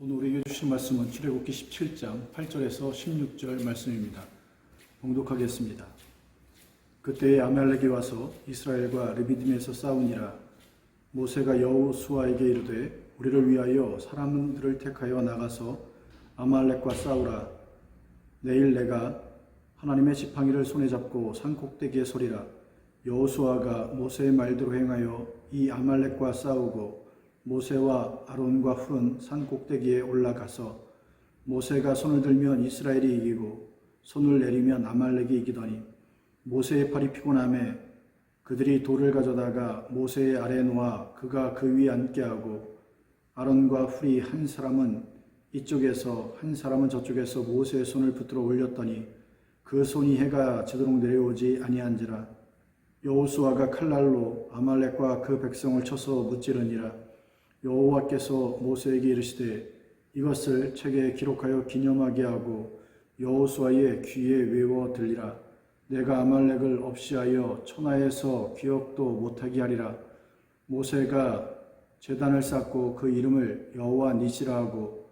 오늘 우리에게 주신 말씀은 출애굽기 17장 8절에서 16절 말씀입니다. 봉독하겠습니다. 그때에 아말렉이 와서 이스라엘과 르비딤에서 싸우니라. 모세가 여호수아에게 이르되 우리를 위하여 사람들을 택하여 나가서 아말렉과 싸우라. 내일 내가 하나님의 지팡이를 손에 잡고 산 꼭대기에 서리라. 여호수아가 모세의 말대로 행하여 이 아말렉과 싸우고 모세와 아론과 훌은 산 꼭대기에 올라가서 모세가 손을 들면 이스라엘이 이기고 손을 내리면 아말렉이 이기더니 모세의 팔이 피곤하매 그들이 돌을 가져다가 모세의 아래에 놓아 그가 그 위에 앉게 하고 아론과 훌이 한 사람은 이쪽에서 한 사람은 저쪽에서 모세의 손을 붙들어 올렸더니 그 손이 해가 지도록 내려오지 아니한지라. 여호수아가 칼날로 아말렉과 그 백성을 쳐서 무찌르니라. 여호와께서 모세에게 이르시되 이것을 책에 기록하여 기념하게 하고 여호수아의 귀에 외워 들리라. 내가 아말렉을 없이하여 천하에서 기억도 못하게 하리라. 모세가 제단을 쌓고 그 이름을 여호와 니시라 하고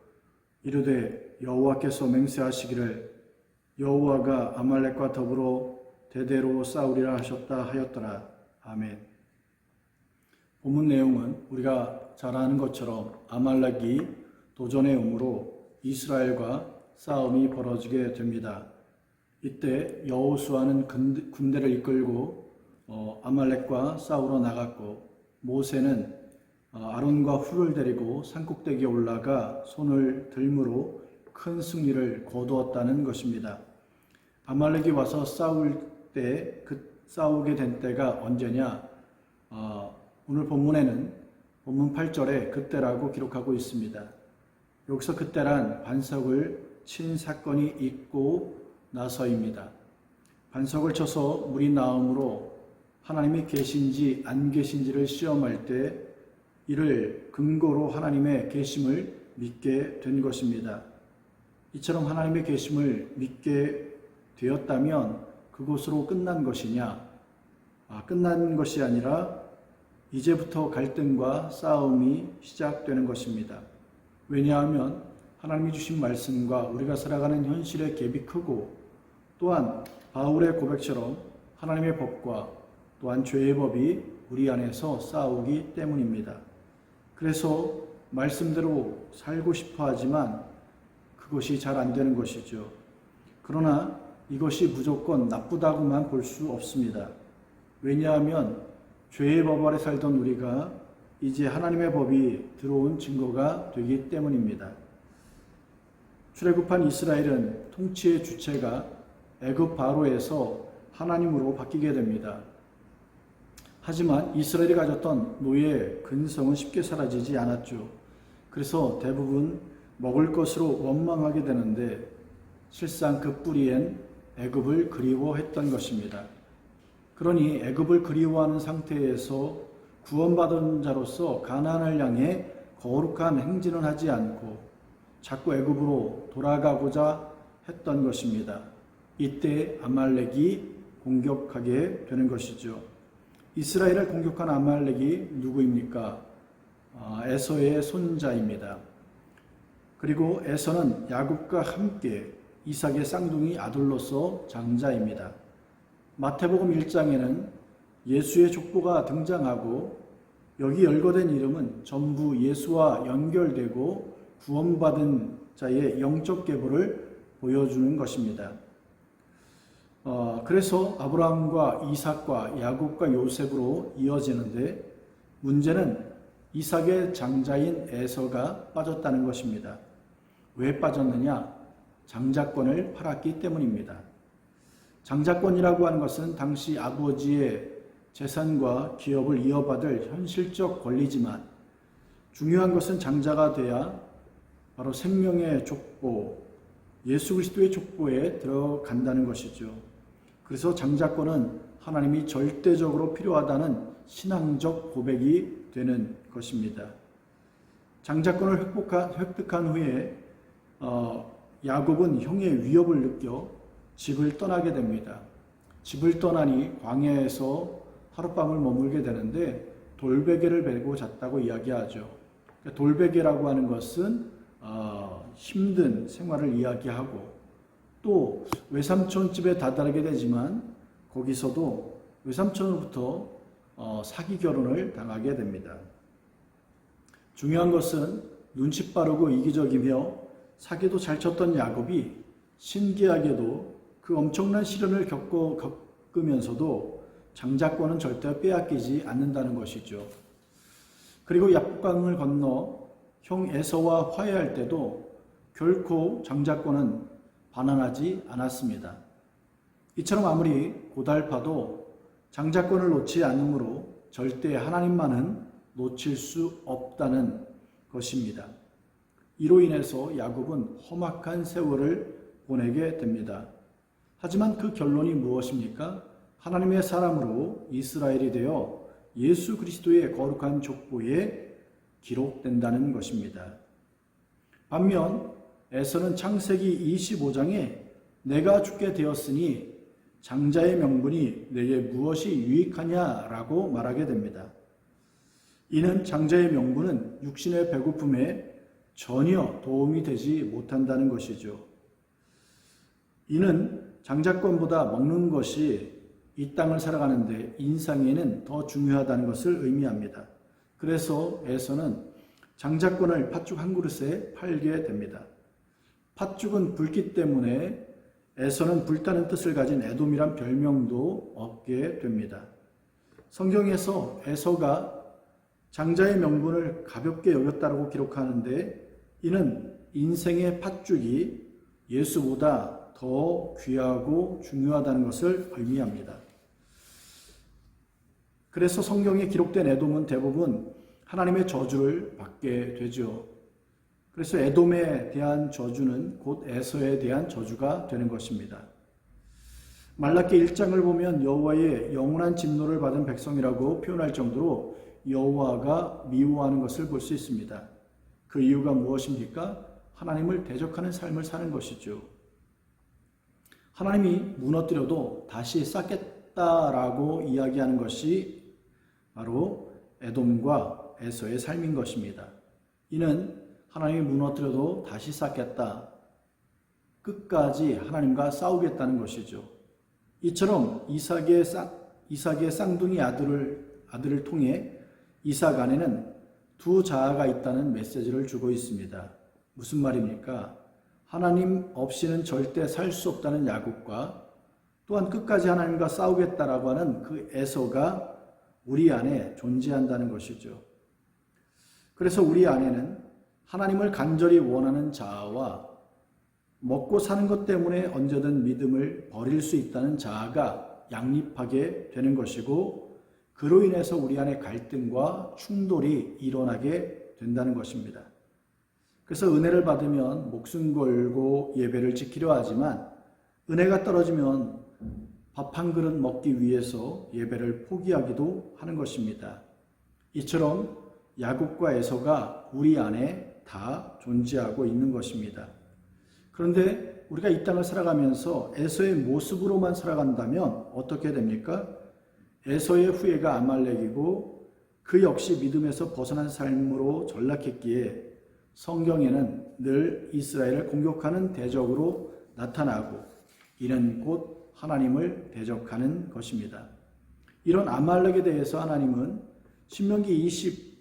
이르되 여호와께서 맹세하시기를 여호와가 아말렉과 더불어 대대로 싸우리라 하셨다 하였더라. 아멘. 본문 내용은 우리가 잘 아는 것처럼 아말렉이 도전에 오므로 이스라엘과 싸움이 벌어지게 됩니다. 이때 여호수아는 군대를 이끌고 아말렉과 싸우러 나갔고 모세는 아론과 훌을 데리고 산꼭대기에 올라가 손을 들므로 큰 승리를 거두었다는 것입니다. 아말렉이 와서 싸우게 된 때가 언제냐? 오늘 본문에는 본문 8절에 그때라고 기록하고 있습니다. 여기서 그때란 반석을 친 사건이 있고 나서입니다. 반석을 쳐서 물이 나옴으로 하나님이 계신지 안 계신지를 시험할 때 이를 근거로 하나님의 계심을 믿게 된 것입니다. 이처럼 하나님의 계심을 믿게 되었다면 그것으로 끝난 것이냐? 끝난 것이 아니라 이제부터 갈등과 싸움이 시작되는 것입니다. 왜냐하면 하나님이 주신 말씀과 우리가 살아가는 현실의 갭이 크고 또한 바울의 고백처럼 하나님의 법과 또한 죄의 법이 우리 안에서 싸우기 때문입니다. 그래서 말씀대로 살고 싶어 하지만 그것이 잘 안 되는 것이죠. 그러나 이것이 무조건 나쁘다고만 볼 수 없습니다. 왜냐하면 죄의 법 아래 살던 우리가 이제 하나님의 법이 들어온 증거가 되기 때문입니다. 출애굽한 이스라엘은 통치의 주체가 애굽 바로에서 하나님으로 바뀌게 됩니다. 하지만 이스라엘이 가졌던 노예의 근성은 쉽게 사라지지 않았죠. 그래서 대부분 먹을 것으로 원망하게 되는데 실상 그 뿌리엔 애굽을 그리워했던 것입니다. 그러니 애굽을 그리워하는 상태에서 구원받은 자로서 가나안을 향해 거룩한 행진을 하지 않고 자꾸 애굽으로 돌아가고자 했던 것입니다. 이때 아말렉이 공격하게 되는 것이죠. 이스라엘을 공격한 아말렉이 누구입니까? 에서의 손자입니다. 그리고 에서는 야곱과 함께 이삭의 쌍둥이 아들로서 장자입니다. 마태복음 1장에는 예수의 족보가 등장하고 여기 열거된 이름은 전부 예수와 연결되고 구원받은 자의 영적 계보를 보여주는 것입니다. 그래서 아브라함과 이삭과 야곱과 요셉으로 이어지는데 문제는 이삭의 장자인 에서가 빠졌다는 것입니다. 왜 빠졌느냐? 장자권을 팔았기 때문입니다. 장자권이라고 하는 것은 당시 아버지의 재산과 기업을 이어받을 현실적 권리지만 중요한 것은 장자가 돼야 바로 생명의 족보, 예수 그리스도의 족보에 들어간다는 것이죠. 그래서 장자권은 하나님이 절대적으로 필요하다는 신앙적 고백이 되는 것입니다. 장자권을 획득한 후에 야곱은 형의 위협을 느껴 집을 떠나게 됩니다. 집을 떠나니 광야에서 하룻밤을 머물게 되는데 돌베개를 베고 잤다고 이야기하죠. 돌베개라고 하는 것은 힘든 생활을 이야기하고 또 외삼촌 집에 다다르게 되지만 거기서도 외삼촌으로부터 사기 결혼을 당하게 됩니다. 중요한 것은 눈치 빠르고 이기적이며 사기도 잘 쳤던 야곱이 신기하게도 그 엄청난 시련을 겪으면서도 장자권은 절대 빼앗기지 않는다는 것이죠. 그리고 약강을 건너 형 에서와 화해할 때도 결코 장자권은 반환하지 않았습니다. 이처럼 아무리 고달파도 장자권을 놓지 않으므로 절대 하나님만은 놓칠 수 없다는 것입니다. 이로 인해서 야곱은 험악한 세월을 보내게 됩니다. 하지만 그 결론이 무엇입니까? 하나님의 사람으로 이스라엘이 되어 예수 그리스도의 거룩한 족보에 기록된다는 것입니다. 반면 에서는 창세기 25장에 내가 죽게 되었으니 장자의 명분이 내게 무엇이 유익하냐라고 말하게 됩니다. 이는 장자의 명분은 육신의 배고픔에 전혀 도움이 되지 못한다는 것이죠. 이는 장자권보다 먹는 것이 이 땅을 살아가는데 인상에는 더 중요하다는 것을 의미합니다. 그래서 에서는 장자권을 팥죽 한 그릇에 팔게 됩니다. 팥죽은 붉기 때문에 에서는 불타는 뜻을 가진 에돔이란 별명도 얻게 됩니다. 성경에서 에서가 장자의 명분을 가볍게 여겼다고 기록하는데 이는 인생의 팥죽이 예수보다 더 귀하고 중요하다는 것을 의미합니다. 그래서 성경에 기록된 에돔은 대부분 하나님의 저주를 받게 되죠. 그래서 에돔에 대한 저주는 곧 에서에 대한 저주가 되는 것입니다. 말라기 1장을 보면 여호와의 영원한 진노를 받은 백성이라고 표현할 정도로 여호와가 미워하는 것을 볼 수 있습니다. 그 이유가 무엇입니까? 하나님을 대적하는 삶을 사는 것이죠. 하나님이 무너뜨려도 다시 쌓겠다라고 이야기하는 것이 바로 에돔과 에서의 삶인 것입니다. 이는 하나님이 무너뜨려도 다시 쌓겠다. 끝까지 하나님과 싸우겠다는 것이죠. 이처럼 이삭의 쌍둥이 아들을 통해 이삭 안에는 두 자아가 있다는 메시지를 주고 있습니다. 무슨 말입니까? 하나님 없이는 절대 살 수 없다는 야곱과 또한 끝까지 하나님과 싸우겠다라고 하는 그 에서가 우리 안에 존재한다는 것이죠. 그래서 우리 안에는 하나님을 간절히 원하는 자아와 먹고 사는 것 때문에 언제든 믿음을 버릴 수 있다는 자아가 양립하게 되는 것이고 그로 인해서 우리 안에 갈등과 충돌이 일어나게 된다는 것입니다. 그래서 은혜를 받으면 목숨 걸고 예배를 지키려 하지만 은혜가 떨어지면 밥 한 그릇 먹기 위해서 예배를 포기하기도 하는 것입니다. 이처럼 야곱과 에서가 우리 안에 다 존재하고 있는 것입니다. 그런데 우리가 이 땅을 살아가면서 에서의 모습으로만 살아간다면 어떻게 됩니까? 에서의 후예가 아말렉이고 그 역시 믿음에서 벗어난 삶으로 전락했기에 성경에는 늘 이스라엘을 공격하는 대적으로 나타나고 이는 곧 하나님을 대적하는 것입니다. 이런 아말렉에 대해서 하나님은 신명기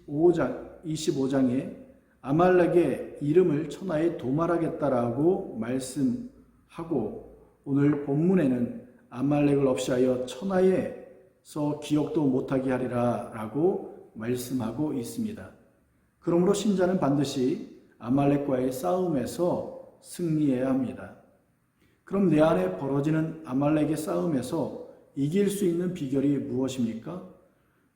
25장에 아말렉의 이름을 천하에 도말하겠다라고 말씀하고 오늘 본문에는 아말렉을 없이하여 천하에서 기억도 못하게 하리라 라고 말씀하고 있습니다. 그러므로 신자는 반드시 아말렉과의 싸움에서 승리해야 합니다. 그럼 내 안에 벌어지는 아말렉의 싸움에서 이길 수 있는 비결이 무엇입니까?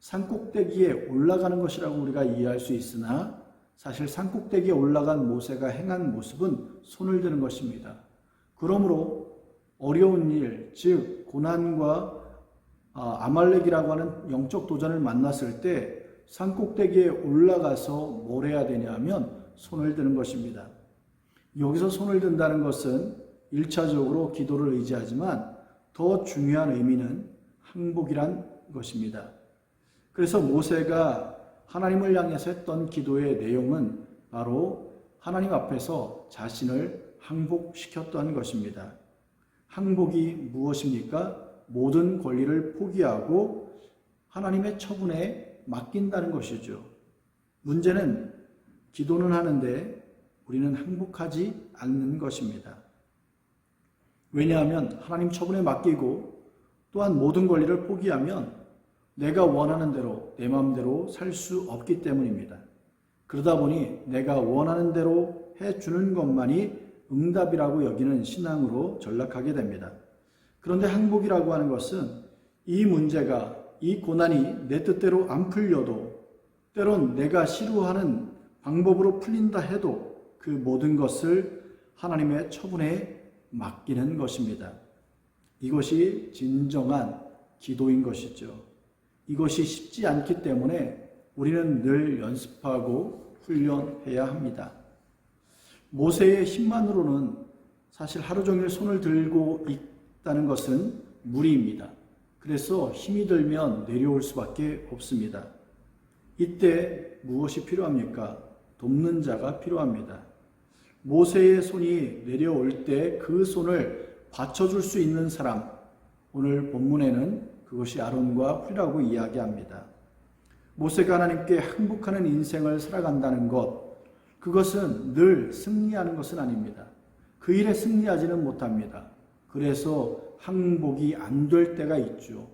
산꼭대기에 올라가는 것이라고 우리가 이해할 수 있으나 사실 산꼭대기에 올라간 모세가 행한 모습은 손을 드는 것입니다. 그러므로 어려운 일, 즉 고난과 아말렉이라고 하는 영적 도전을 만났을 때 산꼭대기에 올라가서 뭘 해야 되냐면 손을 드는 것입니다. 여기서 손을 든다는 것은 1차적으로 기도를 의지하지만 더 중요한 의미는 항복이란 것입니다. 그래서 모세가 하나님을 향해서 했던 기도의 내용은 바로 하나님 앞에서 자신을 항복시켰던 것입니다. 항복이 무엇입니까? 모든 권리를 포기하고 하나님의 처분에 맡긴다는 것이죠. 문제는 기도는 하는데 우리는 항복하지 않는 것입니다. 왜냐하면 하나님 처분에 맡기고 또한 모든 권리를 포기하면 내가 원하는 대로 내 마음대로 살 수 없기 때문입니다. 그러다 보니 내가 원하는 대로 해주는 것만이 응답이라고 여기는 신앙으로 전락하게 됩니다. 그런데 항복이라고 하는 것은 이 문제가, 이 고난이 내 뜻대로 안 풀려도 때론 내가 싫어하는 방법으로 풀린다 해도 그 모든 것을 하나님의 처분에 맡기는 것입니다. 이것이 진정한 기도인 것이죠. 이것이 쉽지 않기 때문에 우리는 늘 연습하고 훈련해야 합니다. 모세의 힘만으로는 사실 하루 종일 손을 들고 있다는 것은 무리입니다. 그래서 힘이 들면 내려올 수밖에 없습니다. 이때 무엇이 필요합니까? 돕는 자가 필요합니다. 모세의 손이 내려올 때 그 손을 받쳐줄 수 있는 사람, 오늘 본문에는 그것이 아론과 훌이라고 이야기합니다. 모세가 하나님께 항복하는 인생을 살아간다는 것, 그것은 늘 승리하는 것은 아닙니다. 그 일에 승리하지는 못합니다. 그래서 항복이 안 될 때가 있죠.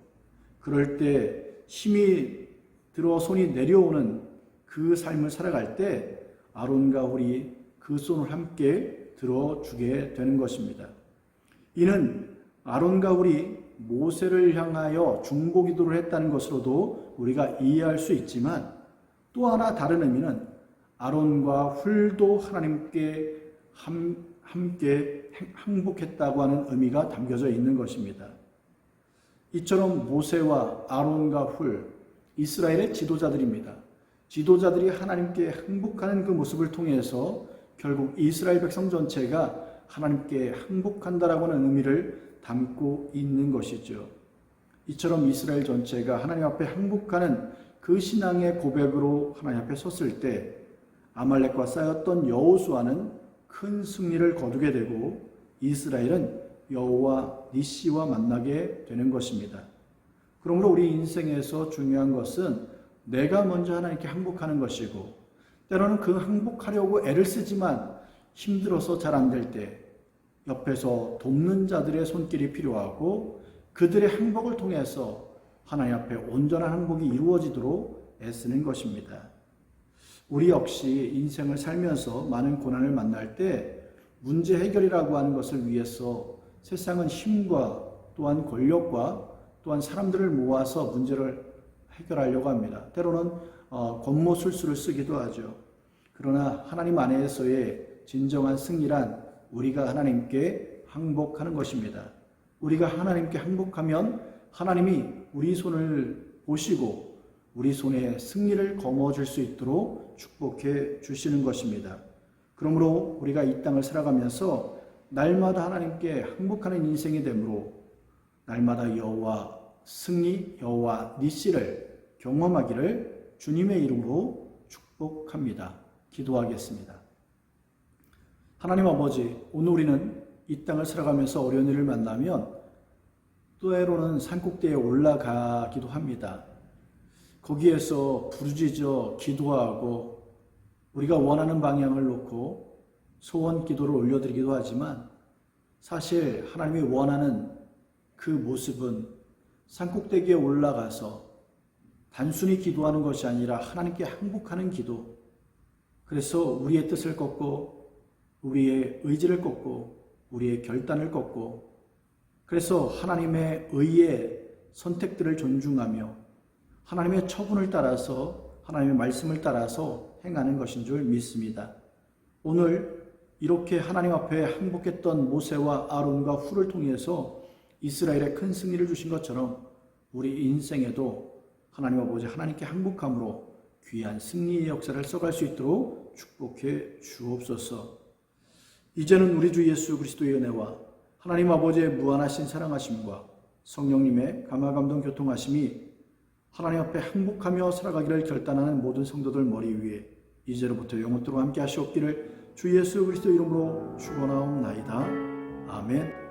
그럴 때 힘이 들어 손이 내려오는 그 삶을 살아갈 때 아론과 훌이 그 손을 함께 들어주게 되는 것입니다. 이는 아론과 훌이 모세를 향하여 중보기도를 했다는 것으로도 우리가 이해할 수 있지만 또 하나 다른 의미는 아론과 훌도 하나님께 함께 항복했다고 하는 의미가 담겨져 있는 것입니다. 이처럼 모세와 아론과 훌, 이스라엘의 지도자들입니다. 지도자들이 하나님께 항복하는 그 모습을 통해서 결국 이스라엘 백성 전체가 하나님께 항복한다라고 하는 의미를 담고 있는 것이죠. 이처럼 이스라엘 전체가 하나님 앞에 항복하는 그 신앙의 고백으로 하나님 앞에 섰을 때 아말렉과 싸웠던 여호수아는 큰 승리를 거두게 되고 이스라엘은 여호와 니시와 만나게 되는 것입니다. 그러므로 우리 인생에서 중요한 것은 내가 먼저 하나님께 항복하는 것이고 때로는 그 항복하려고 애를 쓰지만 힘들어서 잘 안 될 때 옆에서 돕는 자들의 손길이 필요하고 그들의 항복을 통해서 하나님 앞에 온전한 항복이 이루어지도록 애쓰는 것입니다. 우리 역시 인생을 살면서 많은 고난을 만날 때 문제 해결이라고 하는 것을 위해서 세상은 힘과 또한 권력과 또한 사람들을 모아서 문제를 해결하려고 합니다. 때로는 권모술수를 쓰기도 하죠. 그러나 하나님 안에서의 진정한 승리란 우리가 하나님께 항복하는 것입니다. 우리가 하나님께 항복하면 하나님이 우리 손을 보시고 우리 손에 승리를 거머쥘 수 있도록 축복해 주시는 것입니다. 그러므로 우리가 이 땅을 살아가면서 날마다 하나님께 항복하는 인생이 되므로 날마다 여호와 승리, 여호와 니시를 경험하기를 주님의 이름으로 축복합니다. 기도하겠습니다. 하나님 아버지, 오늘 우리는 이 땅을 살아가면서 어려운 일을 만나면 때로는 산꼭대에 올라가기도 합니다. 거기에서 부르짖어 기도하고 우리가 원하는 방향을 놓고 소원 기도를 올려드리기도 하지만 사실 하나님이 원하는 그 모습은 산꼭대기에 올라가서 단순히 기도하는 것이 아니라 하나님께 항복하는 기도, 그래서 우리의 뜻을 꺾고 우리의 의지를 꺾고 우리의 결단을 꺾고 그래서 하나님의 의의 선택들을 존중하며 하나님의 처분을 따라서 하나님의 말씀을 따라서 행하는 것인 줄 믿습니다. 오늘 이렇게 하나님 앞에 항복했던 모세와 아론과 훌을 통해서 이스라엘에 큰 승리를 주신 것처럼 우리 인생에도 하나님 아버지 하나님께 항복함으로 귀한 승리의 역사를 써갈 수 있도록 축복해 주옵소서. 이제는 우리 주 예수 그리스도의 은혜와 하나님 아버지의 무한하신 사랑하심과 성령님의 감화감동 교통하심이 하나님 앞에 항복하며 살아가기를 결단하는 모든 성도들 머리 위에 이제로부터 영원토록 함께 하시옵기를 주 예수 그리스도 이름으로 축원하옵나이다. 아멘.